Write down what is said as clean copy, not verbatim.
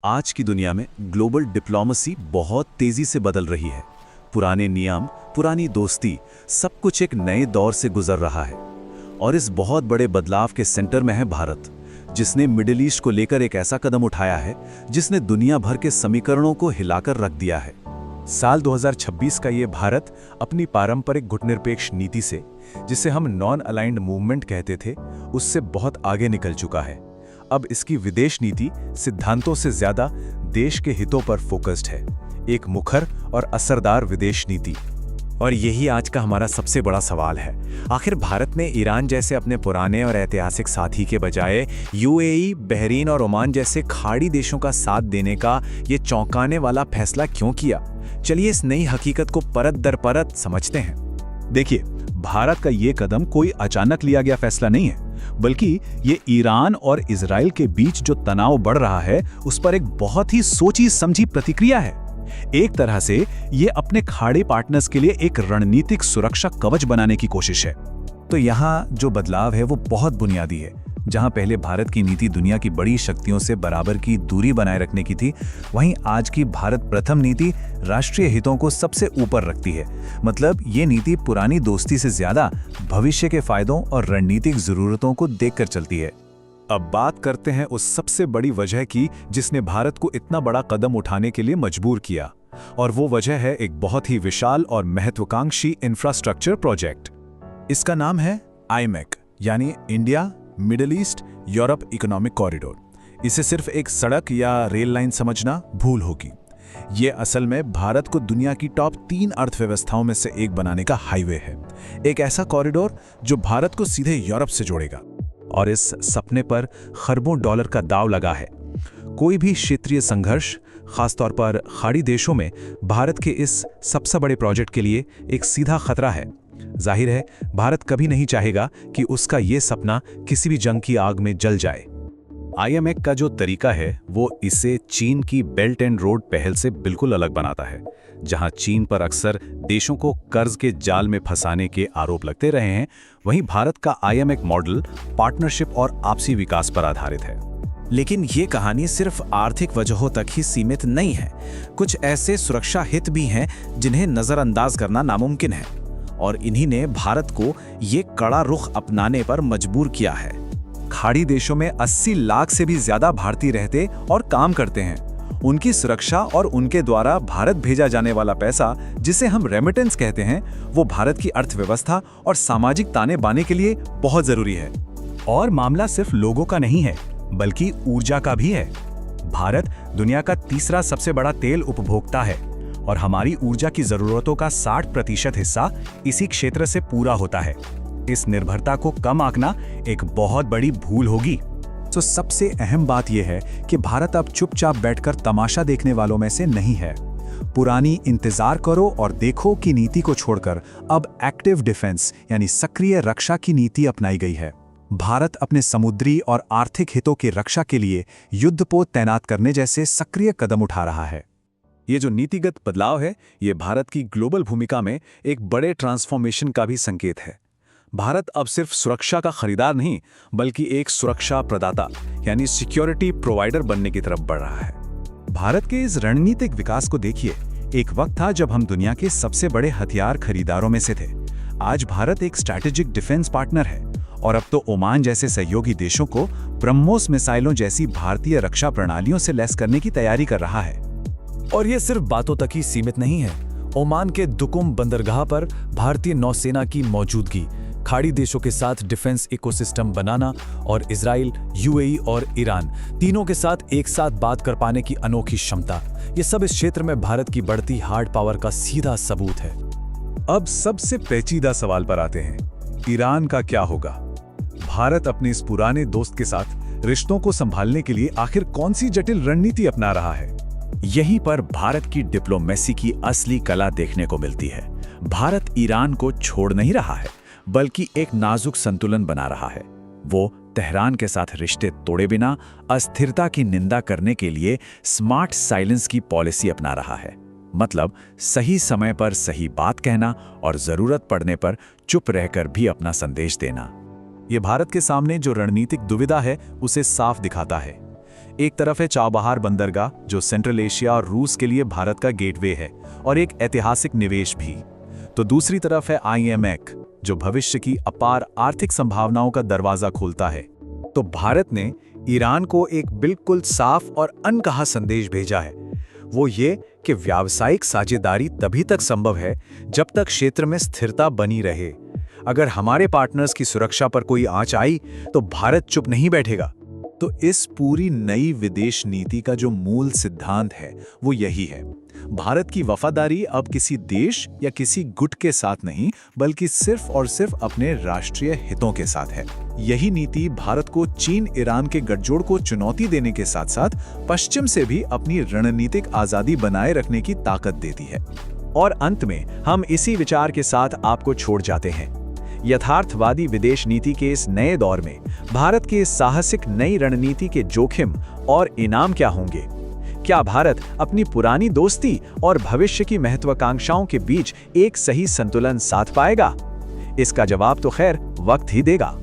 आज की दुनिया में ग्लोबल डिप्लोमेसी बहुत तेजी से बदल रही है। पुराने नियम, पुरानी दोस्ती, सब कुछ एक नए दौर से गुजर रहा है। और इस बहुत बड़े बदलाव के सेंटर में है भारत, जिसने मिडिल ईस्ट को लेकर एक ऐसा कदम उठाया है जिसने दुनिया भर के समीकरणों को हिलाकर रख दिया है। साल 2026 का ये भारत अपनी पारंपरिक गुटनिरपेक्ष नीति से, जिसे हम नॉन अलाइंड मूवमेंट कहते थे, उससे बहुत आगे निकल चुका है। अब इसकी विदेश नीति सिद्धांतों से ज्यादा देश के हितों पर फोकस्ड है, एक मुखर और असरदार विदेश नीति। और यही आज का हमारा सबसे बड़ा सवाल है। आखिर भारत ने ईरान जैसे अपने पुराने और ऐतिहासिक साथी के बजाय यूएई, बहरीन और ओमान जैसे खाड़ी देशों का साथ देने का ये चौंकाने वाला फैसला क्यों किया? चलिए इस नई हकीकत को परत दर परत समझते हैं। देखिए, भारत का ये कदम कोई अचानक लिया गया फैसला नहीं है, बल्कि ये ईरान और इजराइल के बीच जो तनाव बढ़ रहा है उस पर एक बहुत ही सोची समझी प्रतिक्रिया है। एक तरह से ये अपने खाड़ी पार्टनर्स के लिए एक रणनीतिक सुरक्षा कवच बनाने की कोशिश है। तो यहाँ जो बदलाव है वो बहुत बुनियादी है। जहाँ पहले भारत की नीति दुनिया की बड़ी शक्तियों से बराबर की दूरी बनाए रखने की थी, वहीं आज की भारत प्रथम नीति राष्ट्रीय हितों को सबसे ऊपर रखती है। मतलब ये नीति पुरानी दोस्ती से ज्यादा भविष्य के फायदों और रणनीतिक जरूरतों को देखकर चलती है। अब बात करते हैं उस सबसे बड़ी वजह की जिसने भारत को इतना बड़ा कदम उठाने के लिए मजबूर किया, और वो वजह है एक बहुत ही विशाल और महत्वाकांक्षी इंफ्रास्ट्रक्चर प्रोजेक्ट। इसका नाम है आईमेक, यानी India middle east Europe economic corridor. इसे सिर्फ एक सड़क या रेल लाइन समझना भूल होगी। ये असल में भारत को दुनिया की टॉप 3 अर्थव्यवस्थाओं में से एक बनाने का हाईवे है। एक ऐसा कॉरिडोर जो भारत को सीधे यूरोप से जोड़ेगा। और इस सपने पर खरबों डॉलर का दांव लगा है। कोई भी क्षेत्रीय संघर्ष, खासतौर पर खाड़ी देशों में, भारत के इस सबसे बड़े प्रोजेक्ट के लिए एक सीधा खतरा है। जाहिर है, भारत कभी नहीं चाहेगा कि उसका ये सपना किसी भी जंग की आग में जल जाए। आईएमएफ का जो तरीका है वो इसे चीन की बेल्ट एंड रोड पहल से बिल्कुल अलग बनाता है। जहां चीन पर अक्सर देशों को कर्ज के जाल में फंसाने के आरोप लगते रहे हैं, वहीं भारत का आईएमएफ मॉडल पार्टनरशिप और आपसी विकास पर आधारित है। लेकिन ये कहानी सिर्फ आर्थिक वजहों तक ही सीमित नहीं है। कुछ ऐसे सुरक्षा हित भी हैं जिन्हें नजरअंदाज करना नामुमकिन है, और इन्हीं ने भारत को ये कड़ा रुख अपनाने पर मजबूर किया है। खाड़ी देशों में 80 लाख से भी ज्यादा भारतीय रहते और काम करते हैं। उनकी सुरक्षा और उनके द्वारा भारत भेजा जाने वाला पैसा, जिसे हम रेमिटेंस कहते हैं, वो भारत की अर्थव्यवस्था और सामाजिक ताने बाने के लिए बहुत जरूरी है। और मामला सिर्फ लोगों का नहीं है, बल्कि ऊर्जा का भी है। भारत दुनिया का तीसरा सबसे बड़ा तेल उपभोक्ता है, और हमारी ऊर्जा की जरूरतों का 60% हिस्सा इसी क्षेत्र से पूरा होता है। इस निर्भरता को कम आंकना एक बहुत बड़ी भूल होगी। तो सबसे अहम बात यह है कि भारत अब चुपचाप बैठकर तमाशा देखने वालों में से नहीं है। पुरानी इंतजार करो और देखो की नीति को छोड़कर अब एक्टिव डिफेंस यानी सक्रिय रक्षा की नीति अपनाई गई है। भारत अपने समुद्री और आर्थिक हितों की रक्षा के लिए युद्धपोत तैनात करने जैसे सक्रिय कदम उठा रहा है। ये जो नीतिगत बदलाव है, ये भारत की ग्लोबल भूमिका में एक बड़े ट्रांसफॉर्मेशन का भी संकेत है। भारत अब सिर्फ सुरक्षा का खरीदार नहीं, बल्कि एक सुरक्षा प्रदाता यानी सिक्योरिटी प्रोवाइडर बनने की तरफ बढ़ रहा है। भारत के इस रणनीतिक विकास को देखिए। एक वक्त था जब हम दुनिया के सबसे बड़े हथियार खरीदारों में से थे। आज भारत एक स्ट्रैटेजिक डिफेंस पार्टनर है, और अब तो ओमान जैसे सहयोगी देशों को ब्रह्मोस मिसाइलों जैसी भारतीय रक्षा प्रणालियों से लैस करने की तैयारी कर रहा है। और ये सिर्फ बातों तक ही सीमित नहीं है। ओमान के दुकुम बंदरगाह पर भारतीय नौसेना की मौजूदगी, खाड़ी देशों के साथ डिफेंस इकोसिस्टम बनाना, और इजराइल, यूएई और ईरान तीनों के साथ एक साथ बात कर पाने की अनोखी क्षमता, ये सब इस क्षेत्र में भारत की बढ़ती हार्ड पावर का सीधा सबूत है। अब सबसे पेचीदा सवाल पर आते हैं, ईरान का क्या होगा? भारत अपने इस पुराने दोस्त के साथ रिश्तों को संभालने के लिए आखिर कौन सी जटिल रणनीति अपना रहा है? यहीं पर भारत की डिप्लोमेसी की असली कला देखने को मिलती है। भारत ईरान को छोड़ नहीं रहा है, बल्कि एक नाजुक संतुलन बना रहा है। वो तेहरान के साथ रिश्ते तोड़े बिना अस्थिरता की निंदा करने के लिए स्मार्ट साइलेंस की पॉलिसी अपना रहा है। मतलब सही समय पर सही बात कहना और जरूरत पड़ने पर चुप रहकर भी अपना संदेश देना। ये भारत के सामने जो रणनीतिक दुविधा है उसे साफ दिखाता है। एक तरफ है चाबहार बंदरगाह, जो सेंट्रल एशिया और रूस के लिए भारत का गेटवे है और एक ऐतिहासिक निवेश भी। तो दूसरी तरफ है IMEC, जो भविष्य की अपार आर्थिक संभावनाओं का दरवाजा खोलता है। तो भारत ने ईरान को एक बिल्कुल साफ और अनकहा संदेश भेजा है, वो ये कि व्यावसायिक साझेदारी तभी तक संभव है जब तक क्षेत्र में स्थिरता बनी रहे। अगर हमारे पार्टनर्स की सुरक्षा पर कोई आंच आई तो भारत चुप नहीं बैठेगा। तो इस पूरी नई विदेश नीति का जो मूल सिद्धांत है वो यही है, भारत की वफादारी अब किसी देश या किसी गुट के साथ नहीं, बल्कि सिर्फ और सिर्फ अपने राष्ट्रीय हितों के साथ है। यही नीति भारत को चीन ईरान के गठजोड़ को चुनौती देने के साथ साथ पश्चिम से भी अपनी रणनीतिक आजादी बनाए रखने की ताकत देती है। और अंत में हम इसी विचार के साथ आपको छोड़ जाते हैं। यथार्थवादी विदेश नीति के इस नए दौर में भारत की इस साहसिक नई रणनीति के जोखिम और इनाम क्या होंगे? क्या भारत अपनी पुरानी दोस्ती और भविष्य की महत्वाकांक्षाओं के बीच एक सही संतुलन साध पाएगा? इसका जवाब तो खैर वक्त ही देगा।